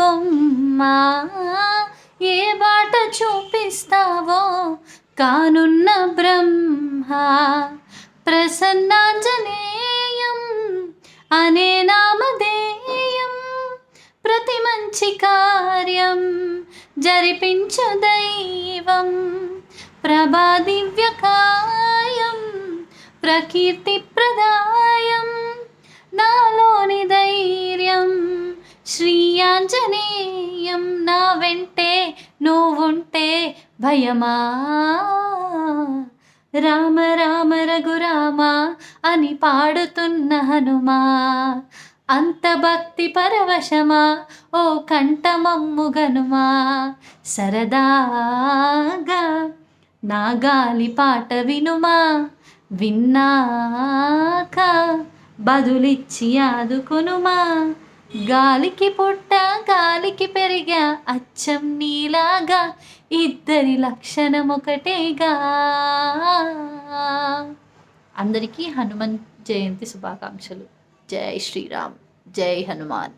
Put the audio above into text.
బొమ్మ ఏ బాట చూపిస్తావో కానున్న బ్రహ్మ ప్రసన్నాంజనేయం అనే నామధేయం ప్రతి మంచి కార్యం జరిపించు దైవం ప్రభాదివ్యకాయం ప్రకీర్తి ప్రదాయం నాలోని ధైర్యం శ్రీ ఆంజనేయం నా వెంటే నువ్వుంటే భయమా రామ రామ రఘురామ అని పాడుతున్న హనుమా అంత భక్తి పరవశమా ఓ కంఠమమ్ముగనుమా సరదాగా నా గాలి పాట వినుమా విన్నాక బదులిచ్చి ఆదుకొనుమా గాలికి పుట్ట గాలికి పెరిగా అచ్చం నీలాగా ఇద్దరి లక్షణం ఒకటేగా. అందరికీ హనుమన్ జయంతి శుభాకాంక్షలు. జై శ్రీరామ్, జై హనుమాన్.